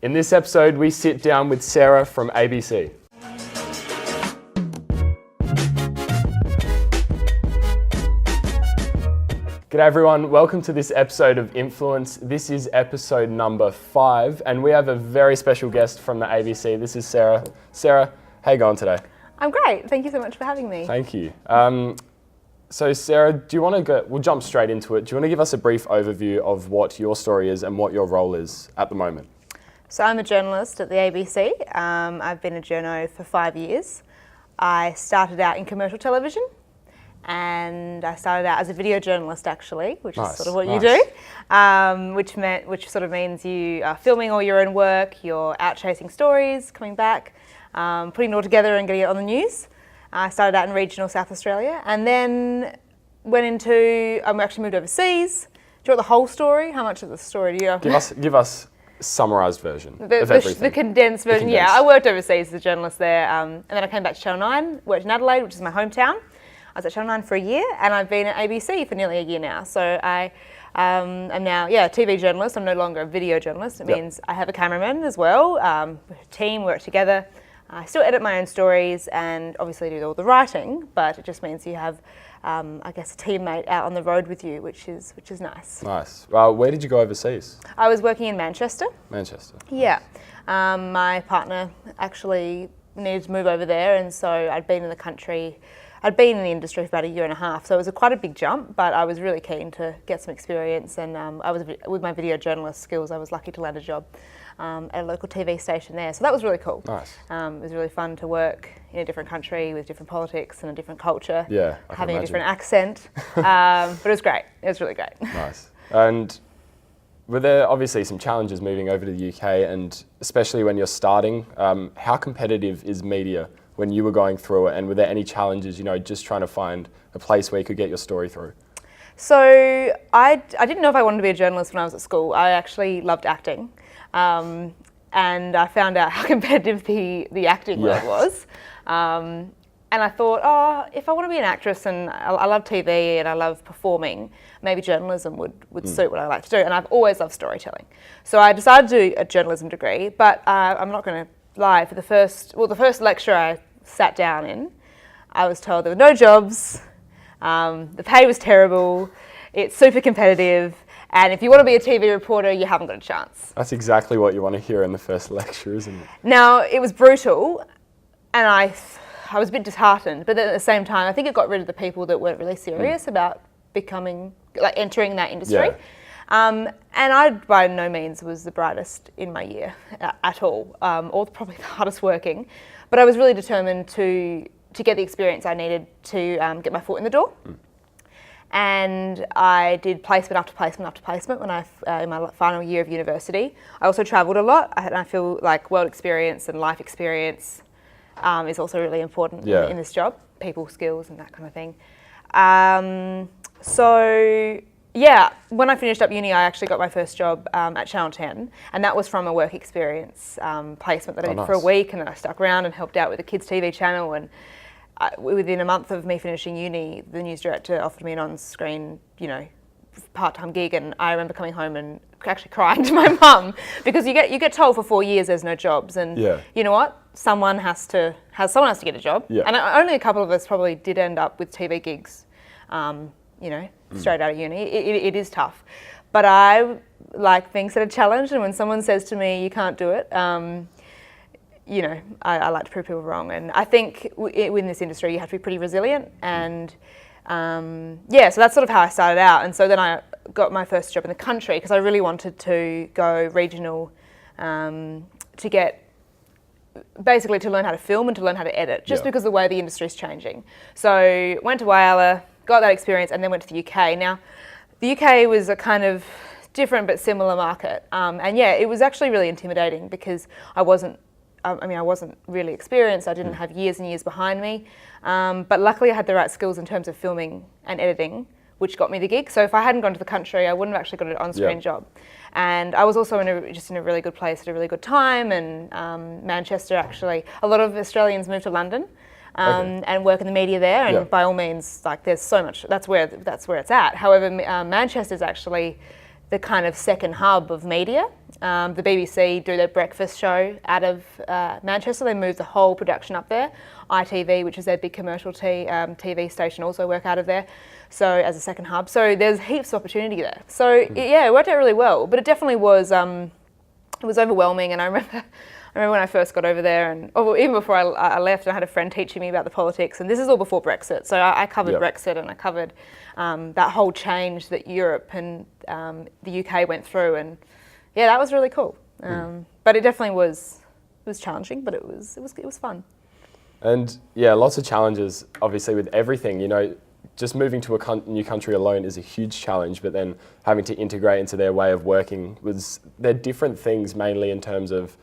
In this episode, we sit down with Sarah from ABC. G'day everyone, welcome to this episode of Influence. This is episode number 5, and we have a very special guest from the ABC. This is Sarah. Sarah, how you going today? I'm great, thank you so much for having me. Thank you. So Sarah, do you want to go, we'll jump straight into it. Do you want to give us a brief overview of what your story is and what your role is at the moment? So I'm a journalist at the ABC. I've been a journo for 5 years. I started out in commercial television and I started out as a video journalist actually, which is sort of what you do, which sort of means you are filming all your own work, you're out chasing stories, coming back, putting it all together and getting it on the news. I started out in regional South Australia and then went into, we actually moved overseas. Do you want the whole story? How much of the story do you have? Give us summarised version of everything. The condensed version, yeah. I worked overseas as a journalist there, and then I came back to Channel 9, worked in Adelaide, which is my hometown. I was at Channel 9 for a year, and I've been at ABC for nearly a year now. So I am now, a TV journalist. I'm no longer a video journalist. It means I have a cameraman as well. A team, work together. I still edit my own stories and obviously do all the writing, but it just means you have, I guess, a teammate out on the road with you, which is nice. Nice. Well, where did you go overseas? I was working in Manchester. Manchester. Yeah. My partner actually needed to move over there, and so I'd been in the industry for about a year and a half, so it was quite a big jump, but I was really keen to get some experience, and with my video journalist skills, I was lucky to land a job at a local TV station there, so that was really cool. Nice. It was really fun to work in a different country with different politics and a different culture. Yeah, having a different accent, but it was great. It was really great. Nice. And were there obviously some challenges moving over to the UK, and especially when you're starting, how competitive is media when you were going through it, and were there any challenges, just trying to find a place where you could get your story through? So I didn't know if I wanted to be a journalist when I was at school. I actually loved acting. And I found out how competitive the acting world was. And I thought, if I want to be an actress and I love TV and I love performing, maybe journalism would suit what I like to do. And I've always loved storytelling. So I decided to do a journalism degree, but I'm not going to lie, for the first lecture I sat down in, I was told there were no jobs, the pay was terrible, it's super competitive, and if you want to be a TV reporter, you haven't got a chance. That's exactly what you want to hear in the first lecture, isn't it? Now, it was brutal, and I was a bit disheartened, but then at the same time, I think it got rid of the people that weren't really serious about entering that industry. Yeah. And I, by no means, was the brightest in my year at all, or probably the hardest working, but I was really determined to get the experience I needed to get my foot in the door. And I did placement after placement after placement when in my final year of university. I also travelled a lot, and I feel like world experience and life experience is also really important in this job, people skills and that kind of thing. When I finished up uni, I actually got my first job at Channel 10, and that was from a work experience placement that I did for a week, and then I stuck around and helped out with the kids' TV channel, and within a month of me finishing uni, the news director offered me an on-screen, part-time gig, and I remember coming home and actually crying to my mum because you get told for 4 years there's no jobs, and you know what? Someone has to get a job, and only a couple of us probably did end up with TV gigs, straight out of uni. It is tough, but I like things that are challenged, and when someone says to me you can't do it, I like to prove people wrong, and I think in this industry you have to be pretty resilient, and so that's sort of how I started out. And so then I got my first job in the country because I really wanted to go regional, to learn how to film and to learn how to edit, just because of the way the industry is changing. So went to Whyalla, got that experience, and then went to the UK. Now, the UK was a kind of different but similar market, and it was actually really intimidating because I wasn't really experienced. I didn't have years and years behind me, but luckily I had the right skills in terms of filming and editing, which got me the gig. So if I hadn't gone to the country, I wouldn't have actually got an on-screen job. And I was also in a really good place at a really good time. And Manchester, actually, a lot of Australians move to London and work in the media there. And by all means, like, there's so much. That's where it's at. However, Manchester is actually the kind of second hub of media The BBC do their breakfast show out of Manchester. They moved the whole production up there. ITV, which is their big commercial TV station, also work out of there. So as a second hub. So there's heaps of opportunity there. So it worked out really well, but it definitely was, it was overwhelming. And I remember when I first got over there, and even before I left, I had a friend teaching me about the politics, and this is all before Brexit. So I covered Brexit, and I covered that whole change that Europe and the UK went through, and yeah, that was really cool. But it definitely was challenging, but it was fun. And yeah, lots of challenges, obviously, with everything. You know, just moving to a new country alone is a huge challenge, but then having to integrate into their way of working they're different things, mainly in terms of,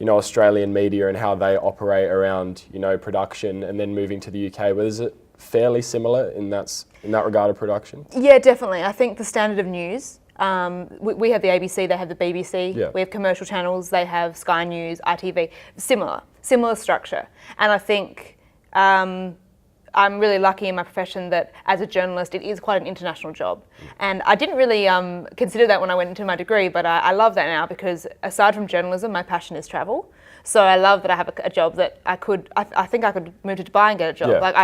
you know, Australian media and how they operate around, you know, production, and then moving to the UK. Was it fairly similar in that regard of production? Yeah, definitely. I think the standard of news, we have the ABC, they have the BBC. Yeah. We have commercial channels, they have Sky News, ITV. Similar structure. And I think I'm really lucky in my profession that as a journalist, it is quite an international job. And I didn't really consider that when I went into my degree, but I love that now, because aside from journalism, my passion is travel. So I love that I have a job that I think I could move to Dubai and get a job. Yeah. Like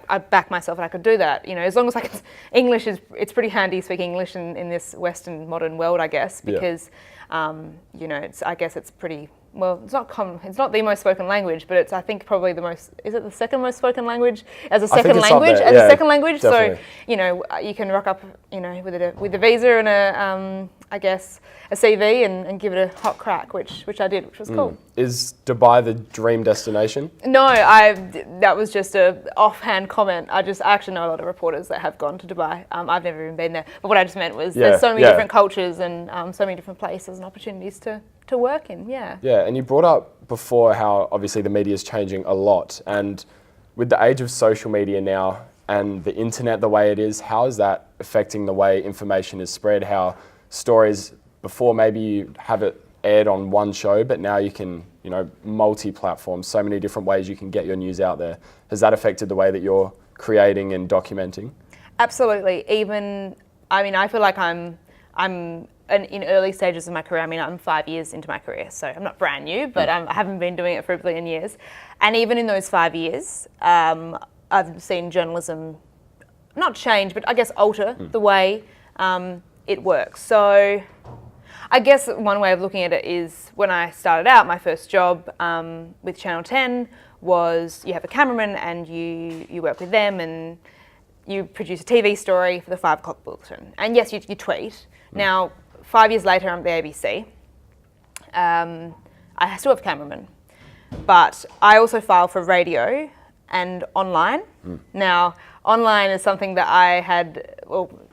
I back myself that I could do that. You know, as long as English it's pretty handy speaking English in this Western modern world, I guess, because you know, I guess it's pretty. Well, it's not common. It's not the most spoken language, but it's, I think, probably the most. Is it the second most spoken language as a second language? As a second language, definitely. So you know, you can rock up, you know, with a visa and I guess a CV and give it a hot crack, which I did, which was cool. Is Dubai the dream destination? No, that was just a offhand comment. I actually know a lot of reporters that have gone to Dubai. I've never even been there, but what I just meant was there's so many different cultures and so many different places and opportunities to work in. Yeah, and you brought up before how obviously the media is changing a lot, and with the age of social media now and the internet the way it is, how is that affecting the way information is spread? How stories, before maybe you have it aired on one show, but now you can, you know, multi-platform, so many different ways you can get your news out there. Has that affected the way that you're creating and documenting? Absolutely. I feel like I'm in early stages of my career. I mean, I'm 5 years into my career, so I'm not brand new, but I haven't been doing it for a billion years. And even in those 5 years, I've seen journalism not change, but I guess alter the way it works. So I guess one way of looking at it is when I started out, my first job with Channel 10 was you have a cameraman and you work with them and you produce a TV story for the 5 o'clock bulletin. And yes, you tweet. Now, 5 years later, I'm at the ABC. I still have a cameraman, but I also file for radio and online. Now, online is something that I had,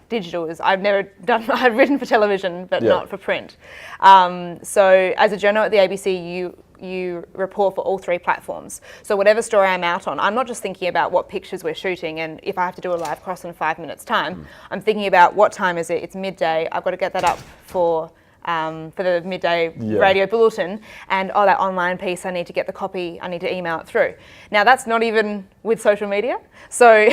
digital is, I've never done, I've written for television, but not for print. So as a journal at the ABC, you report for all 3 platforms. So whatever story I'm out on, I'm not just thinking about what pictures we're shooting and if I have to do a live cross in 5 minutes time, I'm thinking about what time is it, it's midday, I've got to get that up for the midday radio bulletin, and that online piece, I need to get the copy, I need to email it through. Now that's not even with social media. So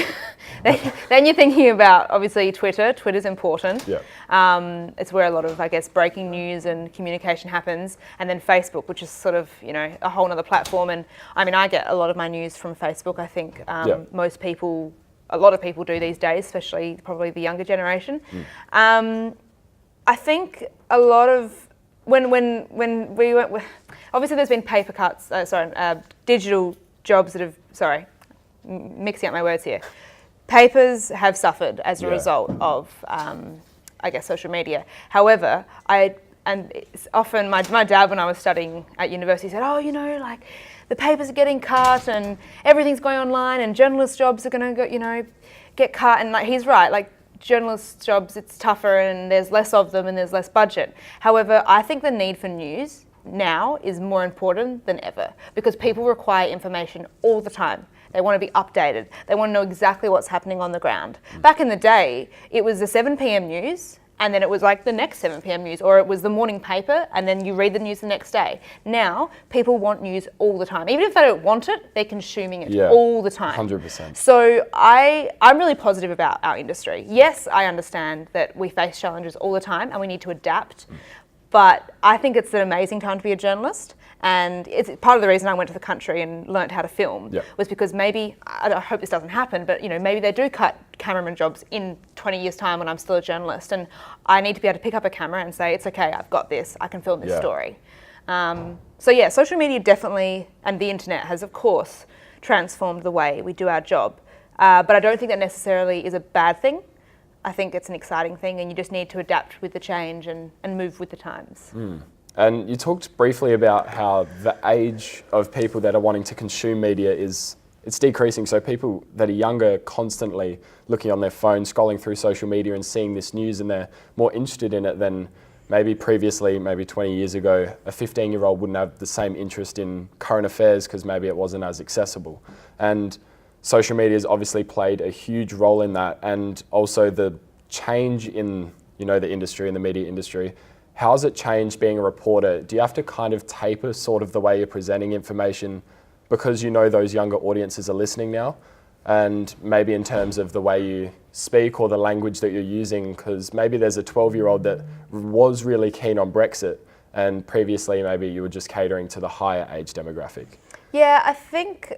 then you're thinking about, obviously, Twitter's important. It's where a lot of, I guess, breaking news and communication happens. And then Facebook, which is sort of, you know, a whole other platform. And I mean, I get a lot of my news from Facebook. I think a lot of people do these days, especially probably the younger generation. I think a lot of when we went, obviously there's been paper cuts, digital jobs that have, mixing up my words here. Papers have suffered as a result of, I guess, social media. However, it's often my dad, when I was studying at university, said, you know, like the papers are getting cut and everything's going online and journalist jobs are going to go, you know, get cut. And like, he's right, like, journalist jobs, it's tougher and there's less of them and there's less budget. However, I think the need for news now is more important than ever because people require information all the time. They want to be updated. They want to know exactly what's happening on the ground. Back in the day, it was the 7 p.m. news and then it was like the next 7 p.m. news, or it was the morning paper and then you read the news the next day. Now, people want news all the time. Even if they don't want it, they're consuming it all the time. 100%. So I'm really positive about our industry. Yes, I understand that we face challenges all the time and we need to adapt. But I think it's an amazing time to be a journalist. And it's part of the reason I went to the country and learnt how to film was because maybe, I hope this doesn't happen, but maybe they do cut cameraman jobs in 20 years' time when I'm still a journalist. And I need to be able to pick up a camera and say, it's okay, I've got this, I can film this story. So yeah, social media definitely, and the internet has of course transformed the way we do our job. But I don't think that necessarily is a bad thing. I think it's an exciting thing, and you just need to adapt with the change and move with the times. And you talked briefly about how the age of people that are wanting to consume media it's decreasing. So people that are younger constantly looking on their phone, scrolling through social media and seeing this news, and they're more interested in it than maybe previously, maybe 20 years ago, a 15-year-old wouldn't have the same interest in current affairs because maybe it wasn't as accessible. And social media has obviously played a huge role in that, and also the change in the industry, in the media industry. How has it changed being a reporter? Do you have to kind of taper sort of the way you're presenting information because those younger audiences are listening now? And maybe in terms of the way you speak or the language that you're using, because maybe there's a 12-year-old that was really keen on Brexit, and previously maybe you were just catering to the higher age demographic. Yeah, I think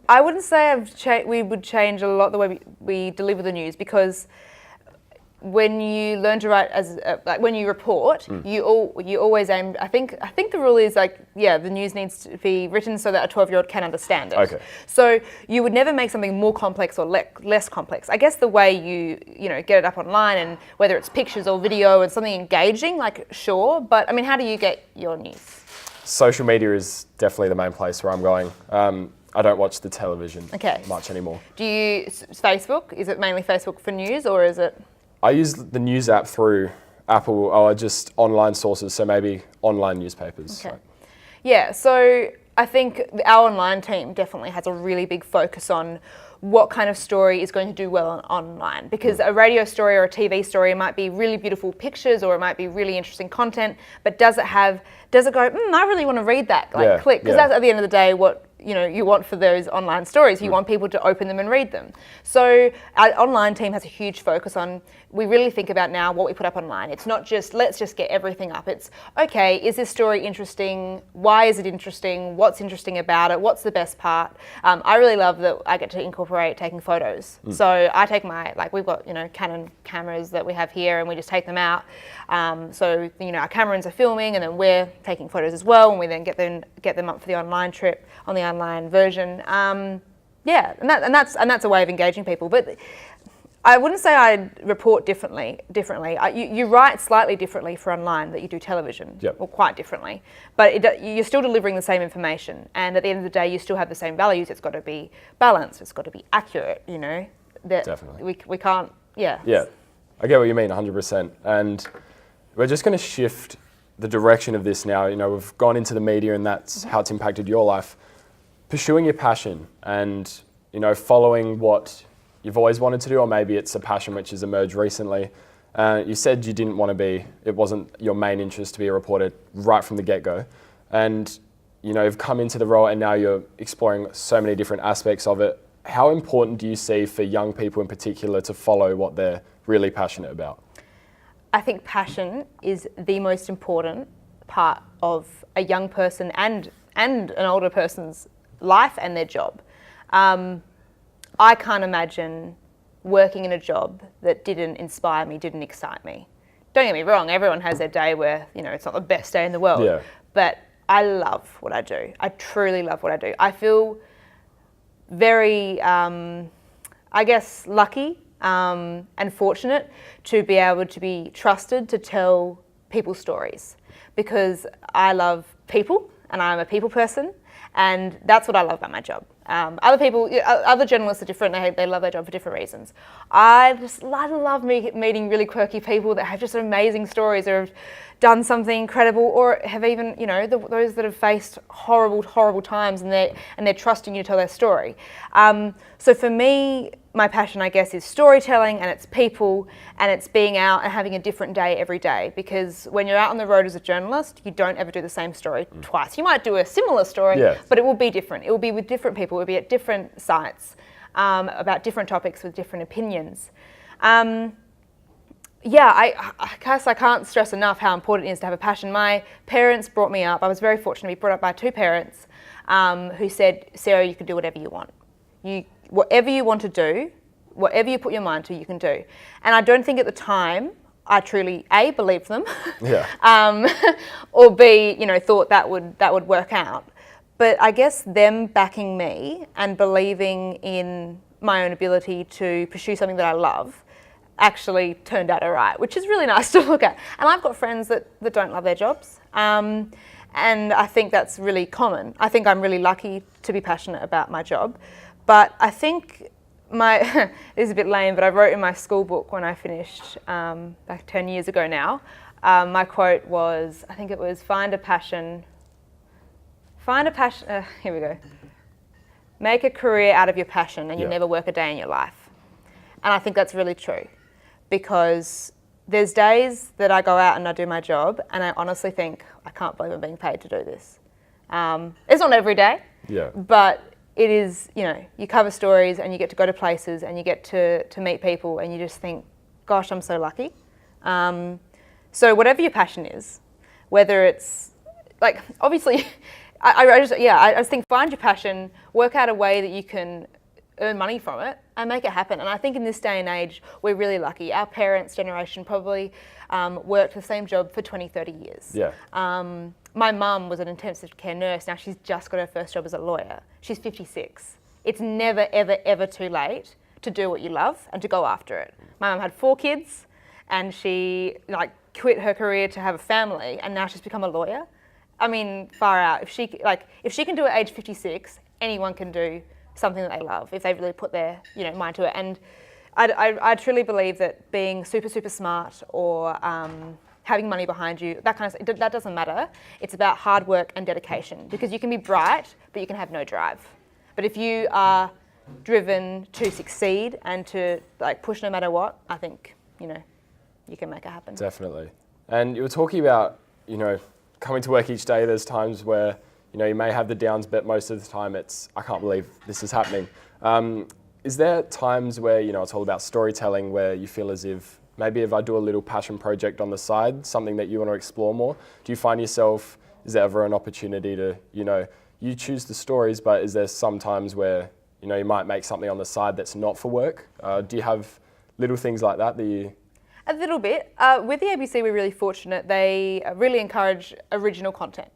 I wouldn't say we would change a lot the way we deliver the news, because when you learn to write when you report, you always aim. I think the rule is the news needs to be written so that a 12-year-old can understand it. Okay. So you would never make something more complex or less complex. I guess the way you get it up online, and whether it's pictures or video and something engaging, sure. But I mean, how do you get your news? Social media is definitely the main place where I'm going. I don't watch the television much anymore. Do you Facebook? Is it mainly Facebook for news, or is it? I use the news app through Apple, or just online sources, so maybe online newspapers. Okay. Yeah, so I think our online team definitely has a really big focus on what kind of story is going to do well online, because a radio story or a TV story might be really beautiful pictures, or it might be really interesting content, but does it go, I really want to read that, click, because that's at the end of the day what you want for those online stories. You want people to open them and read them. So our online team has a huge focus on, we really think about now what we put up online. It's not just, let's just get everything up. It's, okay, is this story interesting? Why is it interesting? What's interesting about it? What's the best part? I really love that I get to incorporate taking photos. So I take we've got, Canon cameras that we have here, and we just take them out. So, our camerans are filming, and then we're taking photos as well, and we then get them up for the online trip, on the online version. And that's a way of engaging people. But I wouldn't say I report differently. You write slightly differently for online that you do television, or quite differently. But you're still delivering the same information, and at the end of the day, you still have the same values. It's got to be balanced. It's got to be accurate. Definitely. We can't. Yeah. Yeah, I get what you mean, 100%. And we're just going to shift the direction of this now. We've gone into the media, and that's how it's impacted your life. Pursuing your passion and, following what you've always wanted to do, or maybe it's a passion which has emerged recently. You said you didn't want to it wasn't your main interest to be a reporter right from the get-go. And, you've come into the role, and now you're exploring so many different aspects of it. How important do you see for young people in particular to follow what they're really passionate about? I think passion is the most important part of a young person and an older person's life and their job. I can't imagine working in a job that didn't inspire me, didn't excite me. Don't get me wrong, everyone has their day where, it's not the best day in the world, but I love what I do. I truly love what I do. I feel very, lucky and fortunate to be able to be trusted to tell people's stories, because I love people and I'm a people person, and that's what I love about my job. Other journalists are different. They love their job for different reasons. I love meeting really quirky people that have just amazing stories, or have done something incredible, or have even, those that have faced horrible times, and they're trusting you to tell their story. So for me, my passion, I guess, is storytelling, and it's people, and it's being out and having a different day every day. Because when you're out on the road as a journalist, you don't ever do the same story twice. You might do a similar story, but it will be different. It will be with different people. It will be at different sites, about different topics with different opinions. Yeah, I guess I can't stress enough how important it is to have a passion. My parents brought me up. I was very fortunate to be brought up by two parents who said, Sarah, you can do whatever you want. Whatever you want to do, whatever you put your mind to, you can do. And I don't think at the time I truly A, believed them, or B, thought that would work out. But I guess them backing me and believing in my own ability to pursue something that I love actually turned out all right, which is really nice to look at. And I've got friends that don't love their jobs. And I think that's really common. I think I'm really lucky to be passionate about my job. But I think this is a bit lame, but I wrote in my school book when I finished back 10 years ago now, my quote was, I think it was, find a passion, here we go. Make a career out of your passion and you'll never work a day in your life. And I think that's really true, because there's days that I go out and I do my job and I honestly think, I can't believe I'm being paid to do this. It's not every day, but it is, you cover stories and you get to go to places and you get to meet people and you just think, gosh, I'm so lucky. So whatever your passion is, whether it's, like, obviously, I just think find your passion, work out a way that you can earn money from it and make it happen. And I think in this day and age, we're really lucky. Our parents' generation probably worked the same job for 20, 30 years. My mum was an intensive care nurse. Now she's just got her first job as a lawyer. She's 56. It's never, ever, ever too late to do what you love and to go after it. My mum had 4 kids and she quit her career to have a family and now she's become a lawyer. I mean, far out. If she can do it at age 56, anyone can do something that they love if they really put their mind to it. And I truly believe that being super, super smart or having money behind you, that kind of stuff, that doesn't matter. It's about hard work and dedication, because you can be bright, but you can have no drive. But if you are driven to succeed and to push no matter what, I think, you can make it happen. Definitely. And you were talking about, coming to work each day. There's times where, you may have the downs, but most of the time it's, I can't believe this is happening. Is there times where, it's all about storytelling, where you feel as if, maybe if I do a little passion project on the side, something that you want to explore more, do you find yourself, is there ever an opportunity to, you choose the stories, but is there some times where, you might make something on the side that's not for work? Do you have little things like that you... A little bit. With the ABC, we're really fortunate. They really encourage original content.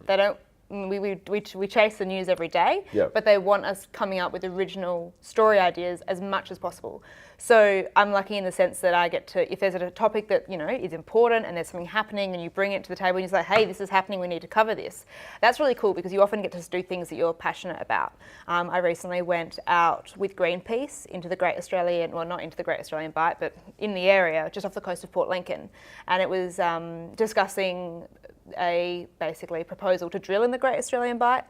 They don't, we chase the news every day, but they want us coming up with original story ideas as much as possible. So I'm lucky in the sense that I get to, if there's a topic that, is important and there's something happening and you bring it to the table and you say, hey, this is happening, we need to cover this. That's really cool because you often get to do things that you're passionate about. I recently went out with Greenpeace into the Great Australian, well, not into the Great Australian Bight, but in the area, just off the coast of Port Lincoln. And it was discussing a basically proposal to drill in the Great Australian Bight.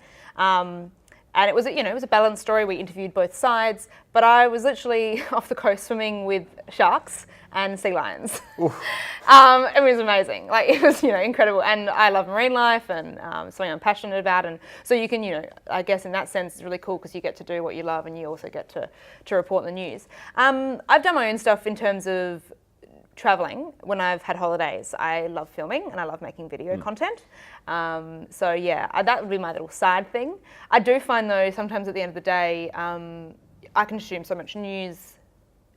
And it was, it was a balanced story. We interviewed both sides, but I was literally off the coast swimming with sharks and sea lions. It was amazing. It was, incredible. And I love marine life and something I'm passionate about. And so you can, I guess in that sense, it's really cool because you get to do what you love and you also get to report the news. I've done my own stuff in terms of traveling when I've had holidays. I love filming and I love making video content. So yeah, that would be my little side thing. I do find though, sometimes at the end of the day, I consume so much news,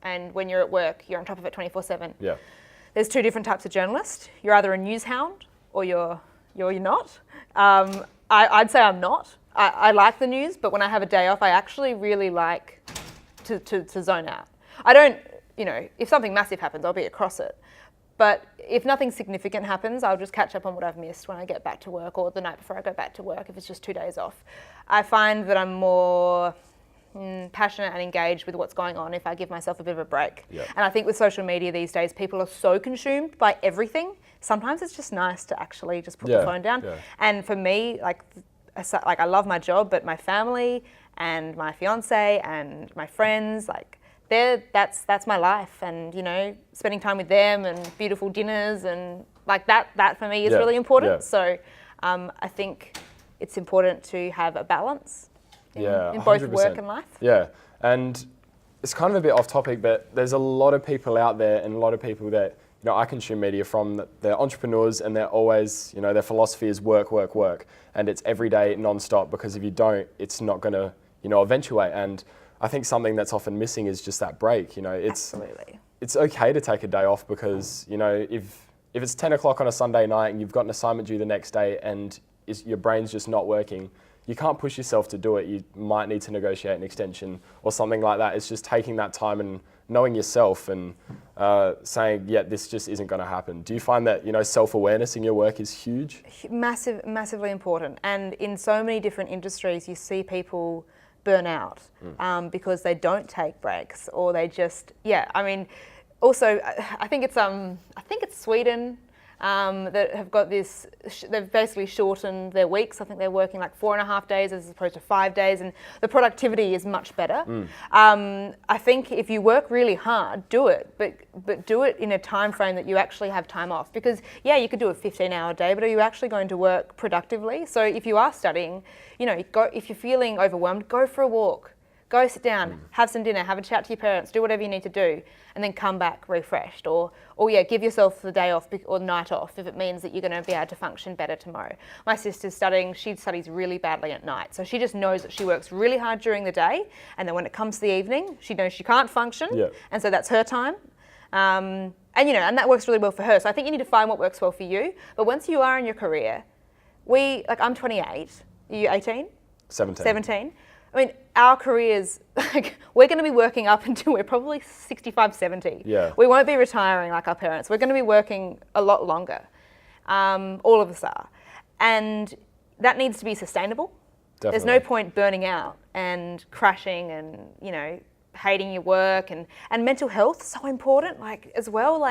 and when you're at work, you're on top of it 24/7. Yeah. There's 2 different types of journalist. You're either a news hound or you're not. I'd say I'm not. I like the news, but when I have a day off, I actually really like to zone out. I don't, if something massive happens, I'll be across it. But if nothing significant happens, I'll just catch up on what I've missed when I get back to work or the night before I go back to work, if it's just 2 days off. I find that I'm more passionate and engaged with what's going on if I give myself a bit of a break. Yep. And I think with social media these days, people are so consumed by everything. Sometimes it's just nice to actually just put the phone down. Yeah. And for me, I love my job, but my family and my fiance and my friends, that's my life, and spending time with them and beautiful dinners and that for me is really important. Yeah. So I think it's important to have a balance in both 100%. Work and life. Yeah, and it's kind of a bit off topic, but there's a lot of people out there and a lot of people that I consume media from, they're entrepreneurs and they're always, their philosophy is work, work, work. And it's every day non-stop, because if you don't, it's not going to, eventuate. And I think something that's often missing is just that break. Absolutely. It's okay to take a day off, because, if it's 10 o'clock on a Sunday night and you've got an assignment due the next day and your brain's just not working, you can't push yourself to do it. You might need to negotiate an extension or something like that. It's just taking that time and knowing yourself and saying, yeah, this just isn't going to happen. Do you find that, self-awareness in your work is huge? Massively important. And in so many different industries, you see people burn out because they don't take breaks, or they just, also, I think it's Sweden that have got this, they've basically shortened their weeks. I think they're working like 4.5 days as opposed to 5 days, and the productivity is much better. I think if you work really hard, do it, but do it in a time frame that you actually have time off, because you could do a 15-hour day, but are you actually going to work productively? So if you are studying, if you're feeling overwhelmed, go for a walk. Go sit down, have some dinner, have a chat to your parents, do whatever you need to do, and then come back refreshed. Or give yourself the day off or night off if it means that you're going to be able to function better tomorrow. My sister's studying, she studies really badly at night. So she just knows that she works really hard during the day, and then when it comes to the evening, she knows she can't function, and so that's her time. And that works really well for her. So I think you need to find what works well for you. But once you are in your career, I'm 28, are you 18? 17. I mean, our careers, we're going to be working up until we're probably 65, 70. Yeah. We won't be retiring like our parents. We're going to be working a lot longer. All of us are. And that needs to be sustainable. Definitely. There's no point burning out and crashing and, hating your work, and mental health, so important, as well.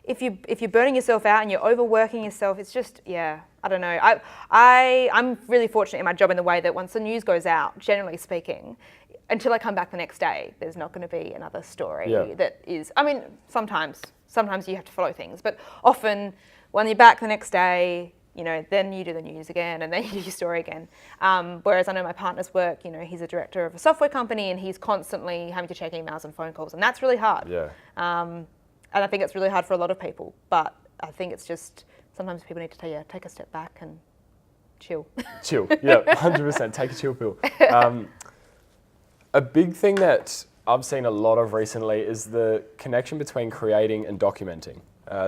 If you're burning yourself out and you're overworking yourself, it's just, I don't know. I'm really fortunate in my job in the way that once the news goes out, generally speaking, until I come back the next day, there's not going to be another story that is, sometimes you have to follow things, but often when you're back the next day, then you do the news again, and then you do your story again. Whereas I know my partner's work, he's a director of a software company, and he's constantly having to check emails and phone calls, and that's really hard. And I think it's really hard for a lot of people, but I think it's just sometimes people need to take a step back and chill. Chill, 100%. Take a chill pill. A big thing that I've seen a lot of recently is the connection between creating and documenting.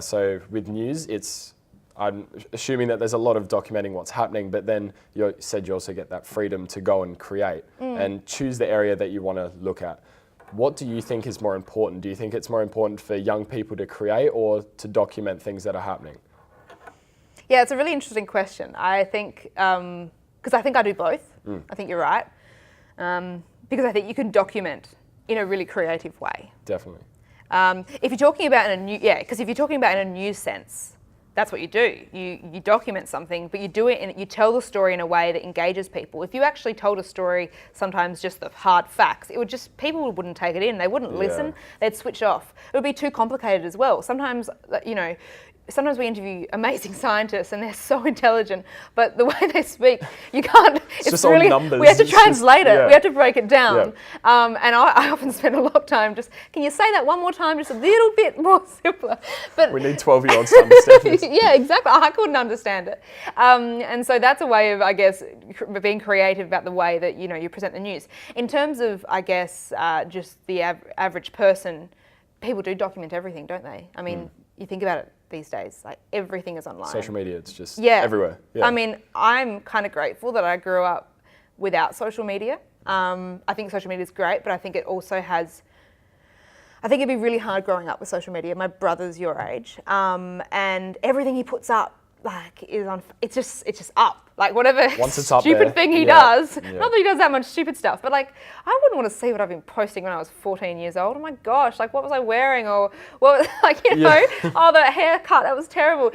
So with news, I'm assuming that there's a lot of documenting what's happening, but then you said you also get that freedom to go and create and choose the area that you want to look at. What do you think is more important? Do you think it's more important for young people to create or to document things that are happening? Yeah, it's a really interesting question. I think, because I think I do both. I think you're right. Because I think you can document in a really creative way. Definitely. If you're talking about in a news sense, that's what you do. You document something, but you do it and you tell the story in a way that engages people. If you actually told a story, sometimes just the hard facts, people wouldn't take it in. They wouldn't listen. They'd switch off. It would be too complicated as well. Sometimes we interview amazing scientists and they're so intelligent, but the way they speak, you can't. It's just really, all numbers. We have to translate it. We have to break it down. And I often spend a lot of time can you say that one more time, just a little bit more simpler? But we need 12-year-olds to understand this. Yeah, exactly. I couldn't understand it. And so that's a way of, I guess, being creative about the way that you present the news. In terms of, I guess, just the average person, people do document everything, don't they? I mean, you think about it these days, everything is online. Social media, it's just everywhere. Yeah. I mean, I'm kind of grateful that I grew up without social media. I think social media is great, but I think it also has, I think it'd be really hard growing up with social media. My brother's your age, and everything he puts up, it's just up. Whatever stupid thing he does, not that he does that much stupid stuff, but I wouldn't want to see what I've been posting when I was 14 years old. Oh my gosh, what was I wearing? Or what, oh, the haircut, that was terrible.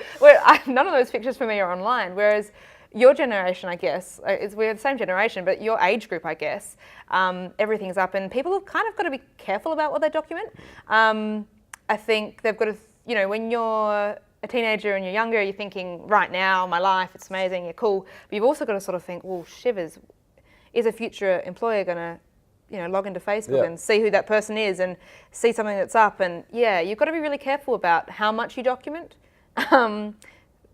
None of those pictures for me are online, whereas your generation, I guess, we're the same generation, but your age group, I guess, everything's up, and people have kind of got to be careful about what they document. I think they've got to, when you're a teenager and you're younger, you're thinking, right now, my life, it's amazing, you're cool. But you've also got to sort of think, well, shivers, is a future employer going to, log into Facebook and see who that person is and see something that's up. And you've got to be really careful about how much you document.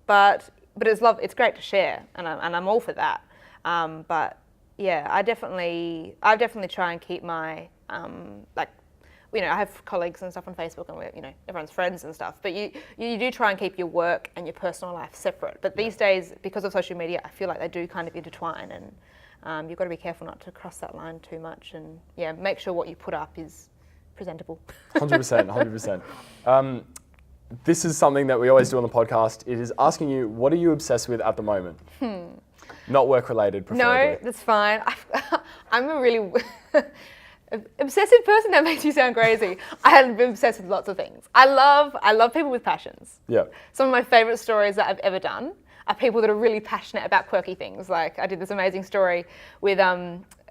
But it's great to share, and I'm all for that. But yeah, I definitely try and keep my I have colleagues and stuff on Facebook, and we're everyone's friends and stuff. But you do try and keep your work and your personal life separate. But these days, because of social media, I feel like they do kind of intertwine, and you've got to be careful not to cross that line too much. And make sure what you put up is presentable. 100%. This is something that we always do on the podcast. It is asking you, what are you obsessed with at the moment? Not work-related, preferably. No, that's fine. I'm a really obsessive person. That makes you sound crazy. I have been obsessed with lots of things. I love people with passions. Yeah. Some of my favourite stories that I've ever done are people that are really passionate about quirky things. Like I did this amazing story with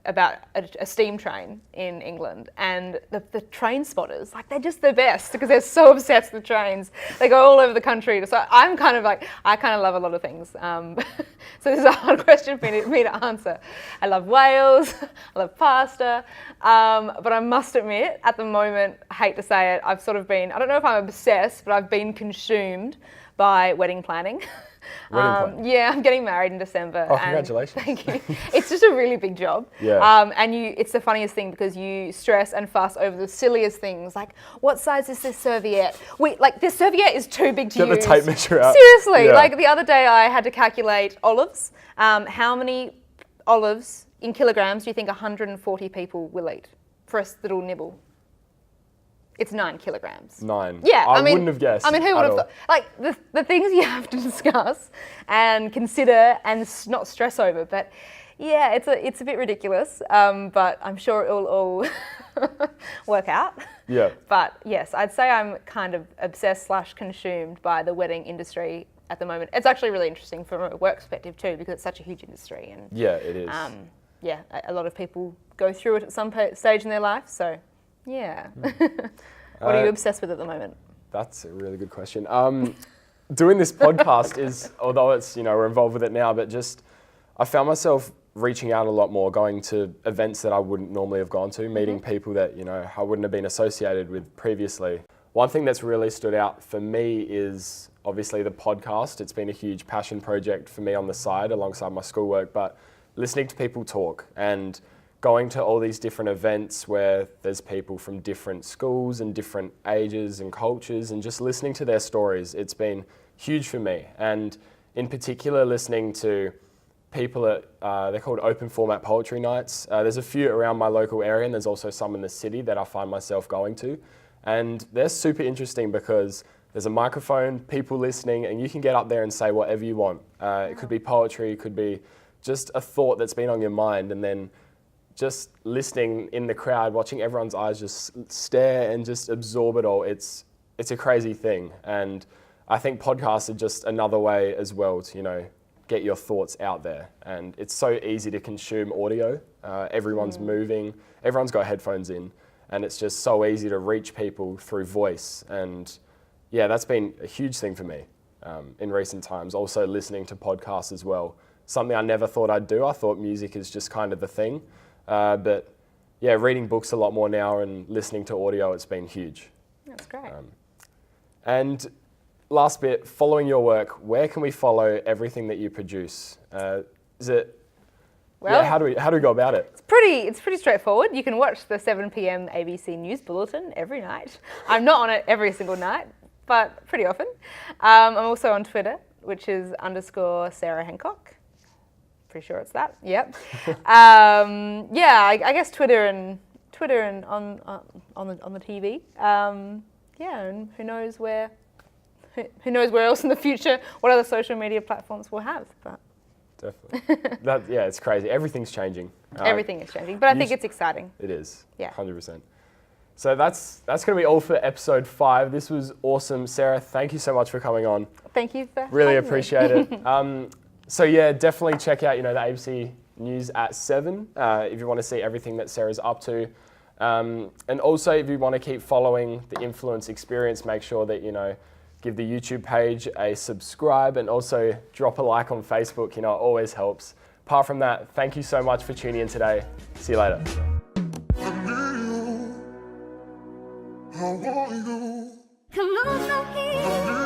about a steam train in England, and the train spotters, like they're just the best because they're so obsessed with trains. They go all over the country. So I kind of love a lot of things. So this is a hard question for me to answer. I love whales, I love pasta, but I must admit, at the moment, I hate to say it, I've sort of been, I don't know if I'm obsessed, but I've been consumed by wedding planning. Yeah, I'm getting married in December. Oh, congratulations. Thank you. It's just a really big job. Yeah. And it's the funniest thing because you stress and fuss over the silliest things, like what size is this serviette? This serviette is too big to use. Get the tape measure out. Seriously, like the other day I had to calculate olives. How many olives in kilograms do you think 140 people will eat for a little nibble? It's 9 kilograms. 9. Yeah, I wouldn't have guessed. I mean, who would have thought? Like the things you have to discuss and consider and not stress over. But yeah, it's a bit ridiculous. But I'm sure it will all work out. Yeah. But yes, I'd say I'm kind of obsessed/consumed by the wedding industry at the moment. It's actually really interesting from a work perspective too, because it's such a huge industry. And yeah, it is. A lot of people go through it at some stage in their life. So. Yeah. What are you obsessed with at the moment? That's a really good question. Doing this podcast is, although it's, we're involved with it now, but just, I found myself reaching out a lot more, going to events that I wouldn't normally have gone to, meeting people that, I wouldn't have been associated with previously. One thing that's really stood out for me is obviously the podcast. It's been a huge passion project for me on the side alongside my schoolwork, but listening to people talk and going to all these different events where there's people from different schools and different ages and cultures, and just listening to their stories, it's been huge for me. And in particular, listening to people at, they're called open format poetry nights. There's a few around my local area, and there's also some in the city that I find myself going to. And they're super interesting because there's a microphone, people listening, and you can get up there and say whatever you want. It could be poetry, it could be just a thought that's been on your mind, and then just listening in the crowd, watching everyone's eyes just stare and just absorb it all. It's a crazy thing. And I think podcasts are just another way as well to, get your thoughts out there. And it's so easy to consume audio. Everyone's moving, everyone's got headphones in, and it's just so easy to reach people through voice. And yeah, that's been a huge thing for me in recent times. Also listening to podcasts as well. Something I never thought I'd do. I thought music is just kind of the thing. But yeah, reading books a lot more now and listening to audio, it's been huge. That's great. And last bit, following your work, where can we follow everything that you produce? How do we go about it? It's pretty straightforward. You can watch the 7 p.m. ABC News Bulletin every night. I'm not on it every single night, but pretty often. I'm also on Twitter, which is _Sarah Hancock. Pretty sure it's that. Yep. I guess Twitter and on the TV. And who knows where else in the future, what other social media platforms we'll have. But definitely. It's crazy. Everything's changing. Everything is changing, but I think it's exciting. It is. Yeah. 100%. So that's going to be all for episode 5. This was awesome, Sarah. Thank you so much for coming on. Thank you for really having appreciate me. it. So yeah, definitely check out, the ABC News at 7 if you want to see everything that Sarah's up to. And also if you want to keep following the Influence Experience, make sure that, give the YouTube page a subscribe and also drop a like on Facebook, it always helps. Apart from that, thank you so much for tuning in today. See you later. I want you. Come on,